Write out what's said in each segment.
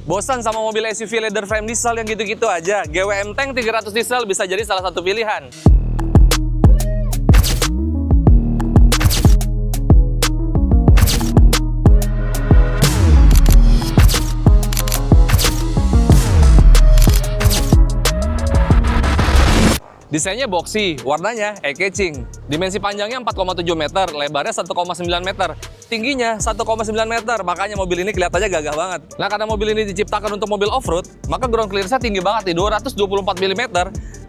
Bosan sama mobil SUV leather frame diesel yang gitu-gitu aja? GWM Tank 300 diesel bisa jadi salah satu pilihan. Desainnya boxy, warnanya eye-catching. Dimensi panjangnya 4,7 meter, lebarnya 1,9 meter. Tingginya 1,9 meter, makanya mobil ini kelihatannya gagah banget. Nah, karena mobil ini diciptakan untuk mobil off-road, maka ground clearance-nya tinggi banget nih, 224 mm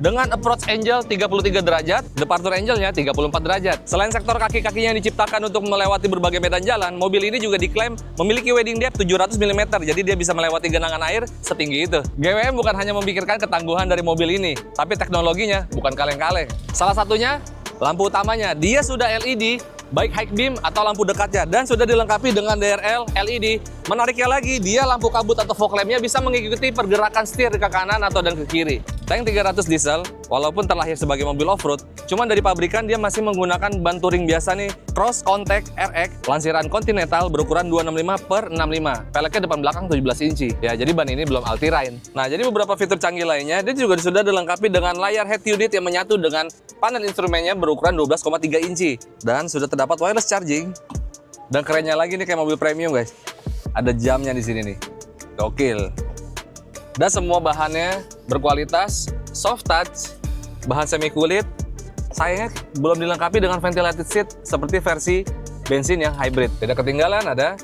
dengan approach angle 33 derajat, departure angle-nya 34 derajat. Selain sektor kaki-kakinya yang diciptakan untuk melewati berbagai medan jalan, mobil ini juga diklaim memiliki wading depth 700 mm, jadi dia bisa melewati genangan air setinggi itu. GWM bukan hanya memikirkan ketangguhan dari mobil ini, tapi teknologinya bukan kaleng-kaleng. Salah satunya, lampu utamanya. Dia sudah LED, baik high beam atau lampu dekatnya, dan sudah dilengkapi dengan DRL LED. Menariknya lagi, dia lampu kabut atau fog lamp-nya bisa mengikuti pergerakan setir ke kanan atau dan ke kiri. Tank 300 diesel, walaupun terlahir sebagai mobil off-road, cuman dari pabrikan dia masih menggunakan ban touring biasa nih, Cross Contact RX, lansiran Continental berukuran 265/65, peleknya depan belakang 17 inci. Ya, jadi ban ini belum Ultirine. Nah, jadi beberapa fitur canggih lainnya, dia juga sudah dilengkapi dengan layar head unit yang menyatu dengan panel instrumennya berukuran 12,3 inci. Dan sudah terdapat wireless charging. Dan kerennya lagi nih kayak mobil premium guys, ada jamnya di sini nih, gokil. Dan semua bahannya berkualitas, soft touch, bahan semi kulit. Sayangnya belum dilengkapi dengan ventilated seat seperti versi bensin yang hybrid. Tidak ketinggalan ada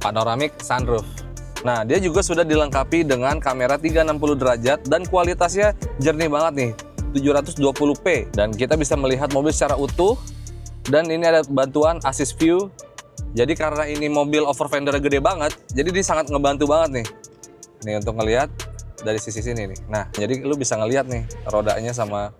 panoramic sunroof. Nah, dia juga sudah dilengkapi dengan kamera 360 derajat dan kualitasnya jernih banget nih, 720p. Dan kita bisa melihat mobil secara utuh. Dan ini ada bantuan assist view. Jadi karena ini mobil over fender gede banget, jadi dia sangat ngebantu banget nih. Nih untuk ngelihat dari sisi sini nih. Nah, jadi lu bisa ngelihat nih rodanya sama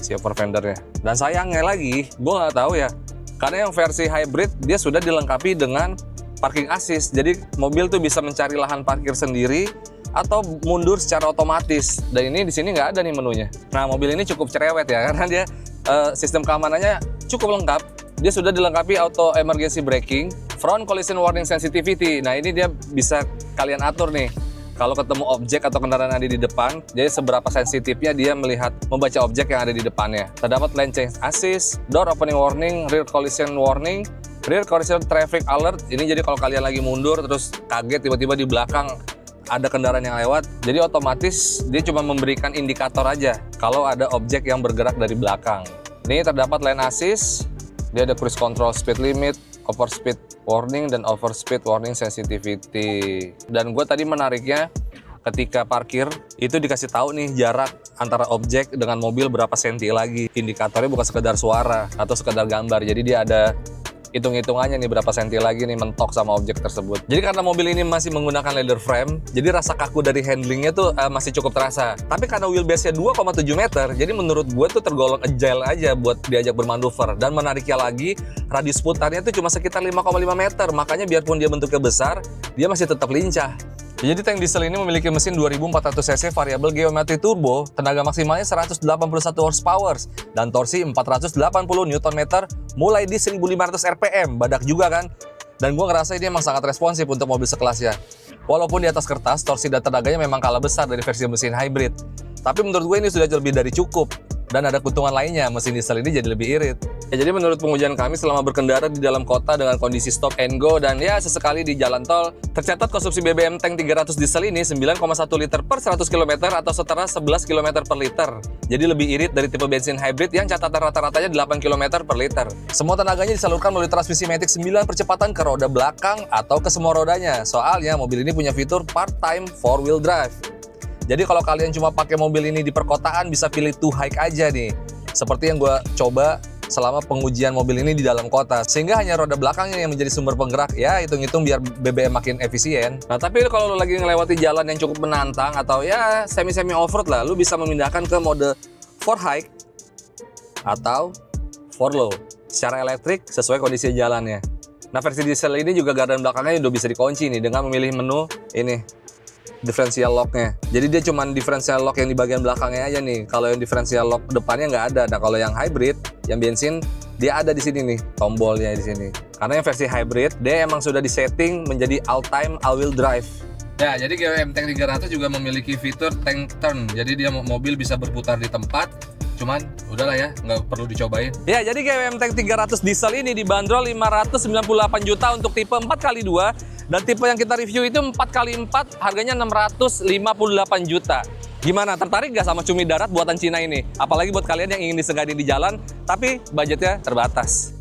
si over fendernya. Dan sayangnya lagi, gue nggak tahu ya, karena yang versi hybrid dia sudah dilengkapi dengan parking assist. Jadi mobil tuh bisa mencari lahan parkir sendiri atau mundur secara otomatis. Dan ini di sini nggak ada nih menunya. Nah, mobil ini cukup cerewet ya, karena dia sistem keamanannya cukup lengkap. Dia sudah dilengkapi auto emergency braking, front collision warning sensitivity. Nah, ini dia bisa kalian atur nih. Kalau ketemu objek atau kendaraan yang ada di depan, jadi seberapa sensitifnya dia melihat membaca objek yang ada di depannya. Terdapat lane change assist, door opening warning, rear collision warning, rear collision traffic alert. Ini jadi kalau kalian lagi mundur terus kaget tiba-tiba di belakang ada kendaraan yang lewat, jadi otomatis dia cuma memberikan indikator aja kalau ada objek yang bergerak dari belakang. Ini terdapat lane assist, dia ada cruise control speed limit, overspeed warning, dan overspeed warning sensitivity. Dan gue tadi menariknya ketika parkir itu dikasih tahu nih jarak antara objek dengan mobil berapa senti lagi. Indikatornya bukan sekedar suara atau sekedar gambar, jadi dia ada hitung-hitungannya nih berapa senti lagi nih mentok sama objek tersebut. Jadi karena mobil ini masih menggunakan leather frame, jadi rasa kaku dari handlingnya tuh masih cukup terasa. Tapi karena wheelbase-nya 2,7 meter, jadi menurut gue tuh tergolong agile aja buat diajak bermanuver. Dan menariknya lagi, radius putarnya tuh cuma sekitar 5,5 meter, makanya biarpun dia bentuknya besar, dia masih tetap lincah. Jadi tank diesel ini memiliki mesin 2400 cc variabel geometri turbo, tenaga maksimalnya 181 horsepower, dan torsi 480 Nm mulai di 1500 rpm, badak juga kan? Dan gue ngerasa ini emang sangat responsif untuk mobil sekelasnya. Walaupun di atas kertas, torsi dan tenaganya memang kalah besar dari versi mesin hybrid. Tapi menurut gue ini sudah lebih dari cukup. Dan ada keuntungan lainnya, mesin diesel ini jadi lebih irit. Ya, jadi menurut pengujian kami selama berkendara di dalam kota dengan kondisi stop and go dan ya sesekali di jalan tol, tercatat konsumsi BBM Tank 300 diesel ini 9,1 liter per 100 km atau setara 11 km per liter. Jadi lebih irit dari tipe bensin hybrid yang catatan rata-ratanya 8 km per liter. Semua tenaganya disalurkan melalui transmisi matic 9 percepatan ke roda belakang atau ke semua rodanya. Soalnya mobil ini punya fitur part-time 4-wheel drive. Jadi kalau kalian cuma pakai mobil ini di perkotaan bisa pilih 2 hike aja nih. Seperti yang gue coba selama pengujian mobil ini di dalam kota. Sehingga hanya roda belakangnya yang menjadi sumber penggerak. Ya hitung-hitung biar BBM makin efisien. Nah tapi kalau lo lagi ngelewati jalan yang cukup menantang atau ya semi-semi off-road lah, lo bisa memindahkan ke mode 4 hike atau 4 low secara elektrik sesuai kondisi jalannya. Nah versi diesel ini juga gardan belakangnya udah bisa dikunci nih dengan memilih menu ini. Differential lock-nya. Jadi dia cuma differential lock yang di bagian belakangnya aja nih. Kalau yang differential lock depannya nggak ada. Nah kalau yang hybrid, yang bensin, dia ada di sini nih, tombolnya di sini. Karena yang versi hybrid, dia emang sudah disetting menjadi all-time all-wheel drive. Ya, jadi GWM Tank 300 juga memiliki fitur tank turn. Jadi dia mobil bisa berputar di tempat. Cuman udahlah ya, nggak perlu dicobain. Ya, jadi GWM Tank 300 diesel ini dibanderol 598 juta untuk tipe 4x2 dan tipe yang kita review itu 4x4 harganya 658 juta. Gimana, tertarik nggak sama cumi darat buatan Cina ini? Apalagi buat kalian yang ingin disegani di jalan, tapi budgetnya terbatas.